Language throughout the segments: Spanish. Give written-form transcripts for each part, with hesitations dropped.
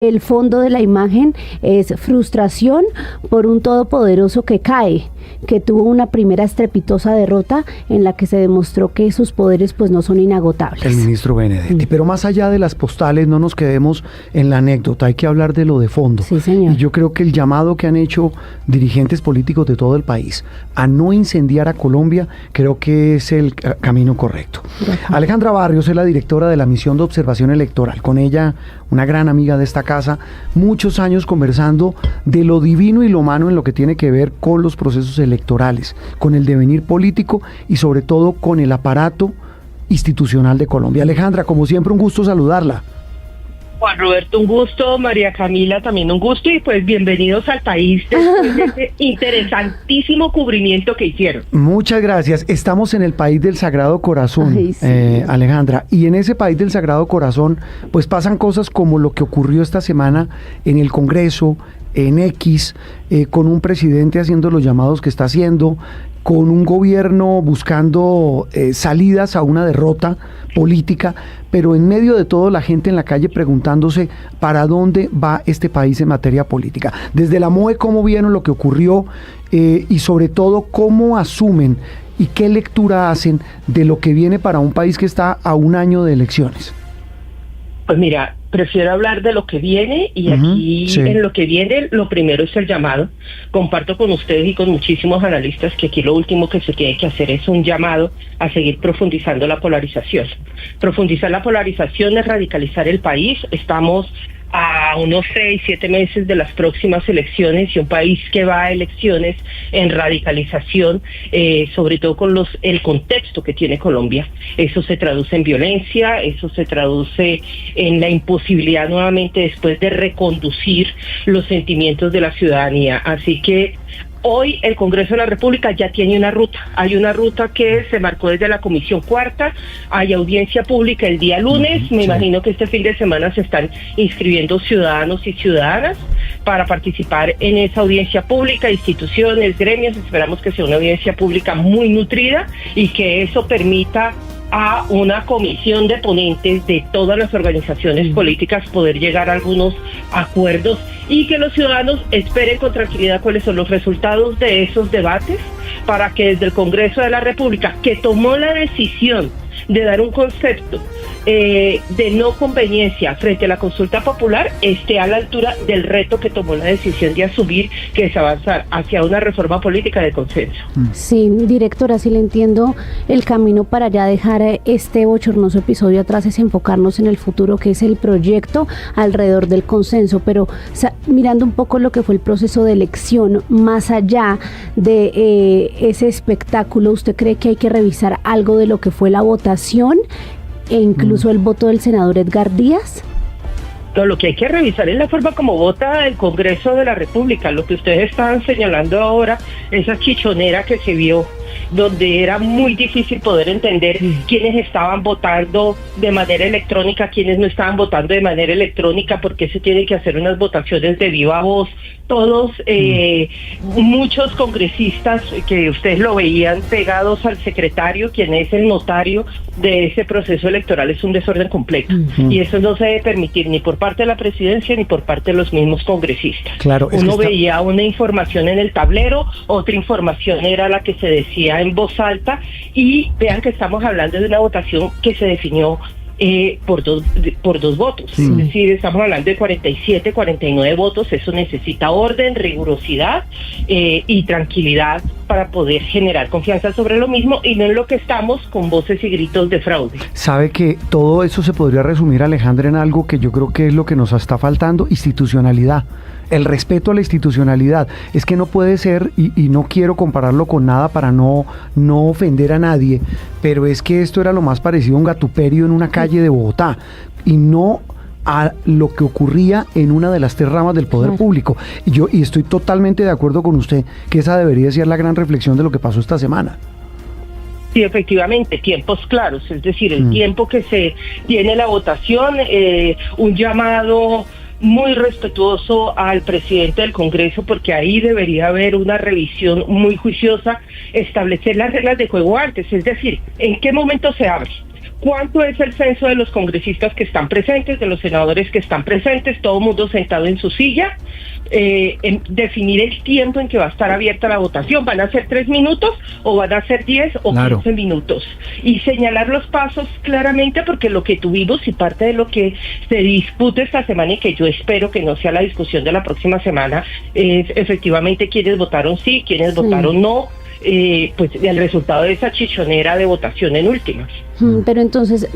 El fondo de la imagen es frustración por un todopoderoso que cae, que tuvo una primera estrepitosa derrota en la que se demostró que sus poderes pues no son inagotables. El ministro Benedetti. Pero más allá de las postales, no nos quedemos en la anécdota, hay que hablar de lo de fondo. Sí, señor. Y yo creo que el llamado que han hecho dirigentes políticos de todo el país a no incendiar a Colombia, creo que es el camino correcto. Alejandra Barrios es la directora de la Misión de Observación Electoral. Con ella, una gran amiga de esta casa, muchos años conversando de lo divino y lo humano en lo que tiene que ver con los procesos electorales, con el devenir político y sobre todo con el aparato institucional de Colombia. Alejandra, como siempre, un gusto saludarla. Juan Roberto, un gusto. María Camila, también un gusto. Y pues bienvenidos al país después de este interesantísimo cubrimiento que hicieron. Muchas gracias. Estamos en el país del Sagrado Corazón. Ay, sí. Alejandra. Y en ese país del Sagrado Corazón, pues pasan cosas como lo que ocurrió esta semana en el Congreso, en X, con un presidente haciendo los llamados que está haciendo, con un gobierno buscando salidas a una derrota política, pero en medio de todo la gente en la calle preguntándose para dónde va este país en materia política. Desde la MOE, ¿cómo vieron lo que ocurrió y sobre todo cómo asumen y qué lectura hacen de lo que viene para un país que está a un año de elecciones? Pues mira, prefiero hablar de lo que viene y aquí sí. En lo que viene lo primero es el llamado. Comparto con ustedes y con muchísimos analistas que aquí lo último que se tiene que hacer es un llamado a seguir profundizando la polarización. Profundizar la polarización es radicalizar el país. Estamos a unos 6-7 meses de las próximas elecciones y un país que va a elecciones en radicalización, sobre todo con el contexto que tiene Colombia. Eso se traduce en violencia, eso se traduce en la imposibilidad nuevamente después de reconducir los sentimientos de la ciudadanía. Así que hoy el Congreso de la República ya tiene una ruta. Hay una ruta que se marcó desde la Comisión Cuarta. Hay audiencia pública el día lunes. Me imagino que este fin de semana se están inscribiendo ciudadanos y ciudadanas para participar en esa audiencia pública, instituciones, gremios. Esperamos que sea una audiencia pública muy nutrida y que eso permita a una comisión de ponentes de todas las organizaciones políticas poder llegar a algunos acuerdos y que los ciudadanos esperen con tranquilidad cuáles son los resultados de esos debates para que desde el Congreso de la República, que tomó la decisión de dar un concepto de no conveniencia frente a la consulta popular, esté a la altura del reto que tomó la decisión de asumir, que es avanzar hacia una reforma política de consenso. Sí, directora, si le entiendo, el camino para ya dejar este bochornoso episodio atrás es enfocarnos en el futuro, que es el proyecto alrededor del consenso, pero mirando un poco lo que fue el proceso de elección, más allá de ese espectáculo, ¿usted cree que hay que revisar algo de lo que fue la votación e incluso el voto del senador Edgar Díaz? No, lo que hay que revisar es la forma como vota el Congreso de la República. Lo que ustedes estaban señalando ahora, esa chichonera que se vio, donde era muy difícil poder entender quiénes estaban votando de manera electrónica, quiénes no estaban votando de manera electrónica, porque se tienen que hacer unas votaciones de viva voz. Todos, muchos congresistas que ustedes lo veían pegados al secretario, quien es el notario de ese proceso electoral, es un desorden completo. Y eso no se debe permitir ni por parte de la presidencia ni por parte de los mismos congresistas. Claro, uno veía una información en el tablero, otra información era la que se decía en voz alta, y vean que estamos hablando de una votación que se definió por dos votos. Es decir, estamos hablando de 47, 49 votos. Eso necesita orden, rigurosidad y tranquilidad para poder generar confianza sobre lo mismo y no en lo que estamos con voces y gritos de fraude. Sabe que todo eso se podría resumir, Alejandra, en algo que yo creo que es lo que nos está faltando: institucionalidad. El respeto a la institucionalidad. Es que no puede ser, y no quiero compararlo con nada para no ofender a nadie, pero es que esto era lo más parecido a un gatuperio en una calle de Bogotá, y no a lo que ocurría en una de las tres ramas del poder público. Y estoy totalmente de acuerdo con usted que esa debería ser la gran reflexión de lo que pasó esta semana. Sí, efectivamente, tiempos claros, es decir, el tiempo que se tiene la votación, un llamado muy respetuoso al presidente del Congreso, porque ahí debería haber una revisión muy juiciosa, establecer las reglas de juego antes, es decir, en qué momento se abre, ¿Cuánto es el censo de los congresistas que están presentes, de los senadores que están presentes, todo el mundo sentado en su silla? En definir el tiempo en que va a estar abierta la votación. ¿Van a ser 3 minutos o van a ser 10 o 15 minutos? Y señalar los pasos claramente, porque lo que tuvimos y parte de lo que se discute esta semana, y que yo espero que no sea la discusión de la próxima semana, es efectivamente quiénes votaron sí, quiénes votaron no, pues el resultado de esa chichonera de votación en últimas. Pero entonces,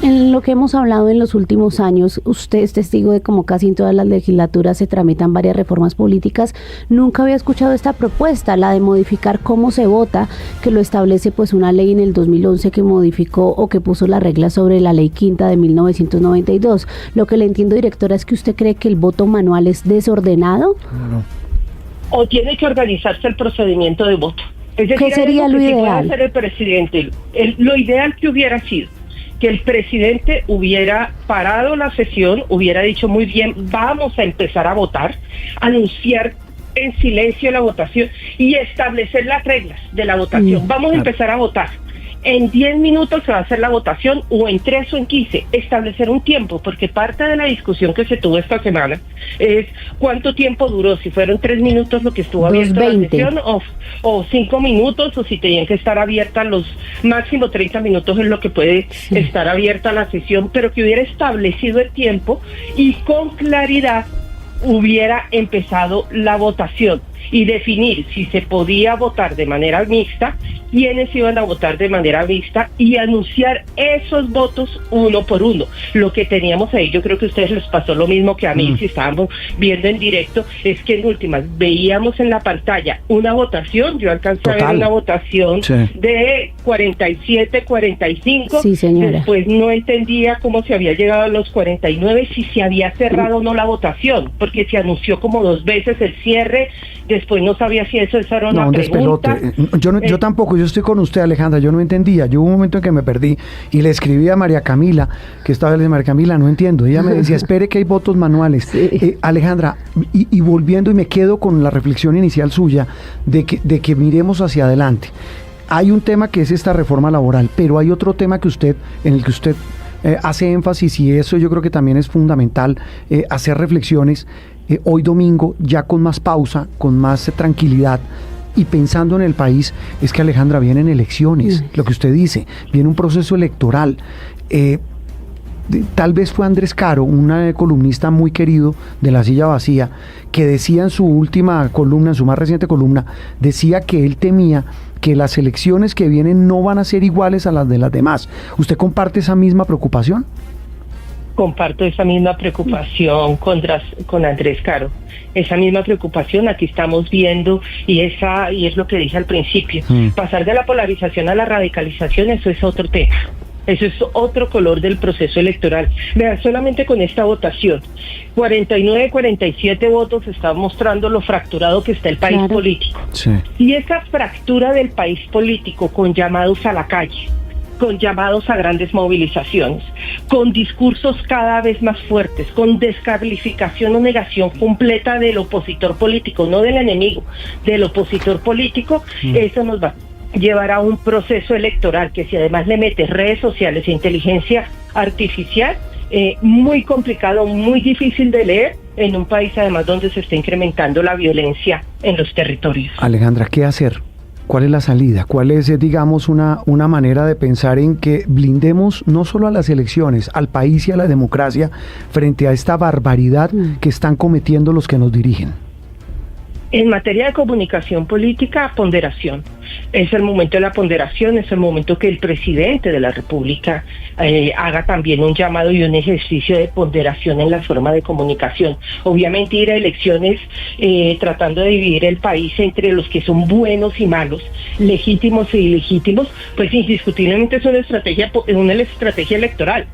en lo que hemos hablado en los últimos años, usted es testigo de cómo casi en todas las legislaturas se tramitan varias reformas políticas. Nunca había escuchado esta propuesta, la de modificar cómo se vota, que lo establece pues una ley en el 2011 que modificó o que puso las reglas sobre la ley quinta de 1992. Lo que le entiendo, directora, es que usted cree que el voto manual es desordenado. No. O tiene que organizarse el procedimiento de voto. Es decir, ¿qué sería lo ideal? Puede hacer el presidente. Lo ideal que hubiera sido que el presidente hubiera parado la sesión, hubiera dicho muy bien, vamos a empezar a votar, anunciar en silencio la votación y establecer las reglas de la votación. Vamos a empezar a votar. En 10 minutos se va a hacer la votación, o en 3 o en 15, establecer un tiempo, porque parte de la discusión que se tuvo esta semana es cuánto tiempo duró, si fueron 3 minutos lo que estuvo abierto la sesión, o 5 minutos, o si tenían que estar abiertas los máximo 30 minutos es lo que puede estar abierta la sesión, pero que hubiera establecido el tiempo y con claridad hubiera empezado la votación y definir si se podía votar de manera mixta, quiénes iban a votar de manera mixta y anunciar esos votos uno por uno. Lo que teníamos ahí, yo creo que a ustedes les pasó lo mismo que a mí, si estábamos viendo en directo, es que en últimas veíamos en la pantalla una votación, yo alcancé a ver una votación de 47, 45, después no entendía cómo se había llegado a los 49, si se había cerrado o no la votación, porque se anunció como 2 veces el cierre, después no sabía si eso era una pregunta. Yo tampoco, yo estoy con usted, Alejandra, yo no entendía. Yo hubo un momento en que me perdí y le escribí a María Camila, que estaba de María Camila, no entiendo. Ella me decía, espere que hay votos manuales. Alejandra, y volviendo, y me quedo con la reflexión inicial suya de que miremos hacia adelante. Hay un tema que es esta reforma laboral, pero hay otro tema en el que usted hace énfasis, y eso yo creo que también es fundamental, hacer reflexiones. Hoy domingo, ya con más pausa, con más tranquilidad y pensando en el país, es que, Alejandra, vienen elecciones, lo que usted dice, viene un proceso electoral. Tal vez fue Andrés Caro, un columnista muy querido de La Silla Vacía, que decía en su última columna, en su más reciente columna, decía que él temía que las elecciones que vienen no van a ser iguales a las de las demás. ¿Usted comparte esa misma preocupación? Comparto esa misma preocupación con Andrés Caro. Esa misma preocupación aquí estamos viendo, y es lo que dije al principio. Pasar de la polarización a la radicalización, eso es otro tema. Eso es otro color del proceso electoral. Vean, solamente con esta votación, 49, 47 votos están mostrando lo fracturado que está el país político. Y esa fractura del país político, con llamados a la calle, con llamados a grandes movilizaciones, con discursos cada vez más fuertes, con descalificación o negación completa del opositor político, no del enemigo, del opositor político, eso nos va a llevar a un proceso electoral que, si además le mete redes sociales e inteligencia artificial, muy complicado, muy difícil de leer, en un país además donde se está incrementando la violencia en los territorios. Alejandra, ¿qué hacer? ¿Cuál es la salida? ¿Cuál es, digamos, una manera de pensar en que blindemos no solo a las elecciones, al país y a la democracia frente a esta barbaridad que están cometiendo los que nos dirigen? En materia de comunicación política, ponderación. Es el momento de la ponderación, es el momento que el presidente de la República haga también un llamado y un ejercicio de ponderación en la forma de comunicación. Obviamente ir a elecciones tratando de dividir el país entre los que son buenos y malos, legítimos e ilegítimos, pues indiscutiblemente es una estrategia electoral.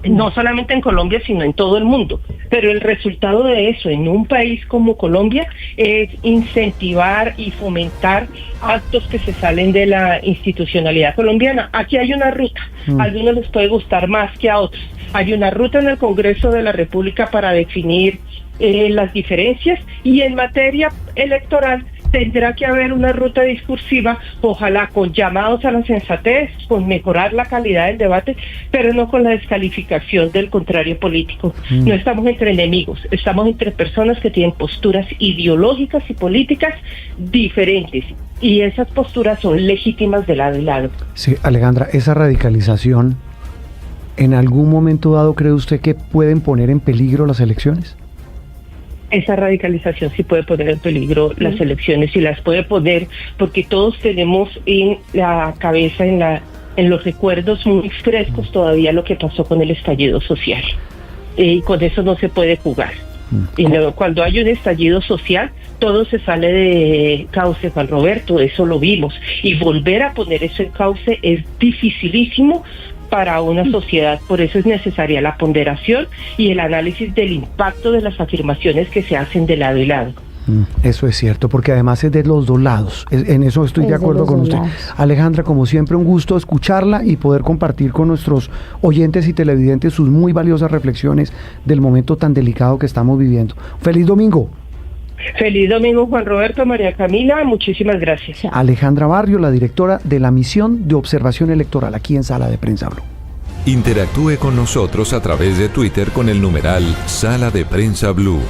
No solamente en Colombia, sino en todo el mundo. Pero el resultado de eso en un país como Colombia es incentivar y fomentar actos que se salen de la institucionalidad colombiana. Aquí hay una ruta, a algunos les puede gustar más que a otros. Hay una ruta en el Congreso de la República para definir las diferencias, y en materia electoral Tendrá que haber una ruta discursiva, ojalá con llamados a la sensatez, con mejorar la calidad del debate, pero no con la descalificación del contrario político. No estamos entre enemigos, estamos entre personas que tienen posturas ideológicas y políticas diferentes, y esas posturas son legítimas de lado y lado. Sí, Alejandra, esa radicalización, ¿en algún momento dado cree usted que pueden poner en peligro las elecciones? Esa radicalización sí puede poner en peligro las elecciones, y las puede poner porque todos tenemos en la cabeza, en los recuerdos muy frescos todavía lo que pasó con el estallido social. Y con eso no se puede jugar. Y cuando hay un estallido social, todo se sale de cauce, Juan Roberto, eso lo vimos. Y volver a poner eso en cauce es dificilísimo para una sociedad. Por eso es necesaria la ponderación y el análisis del impacto de las afirmaciones que se hacen de lado y lado. Eso es cierto, porque además es de los dos lados. En eso estoy de acuerdo con usted. Alejandra, como siempre, un gusto escucharla y poder compartir con nuestros oyentes y televidentes sus muy valiosas reflexiones del momento tan delicado que estamos viviendo. ¡Feliz domingo! Feliz domingo, Juan Roberto, María Camila, muchísimas gracias. Alejandra Barrio, la directora de la Misión de Observación Electoral aquí en Sala de Prensa Blue. Interactúe con nosotros a través de Twitter con el numeral Sala de Prensa Blue.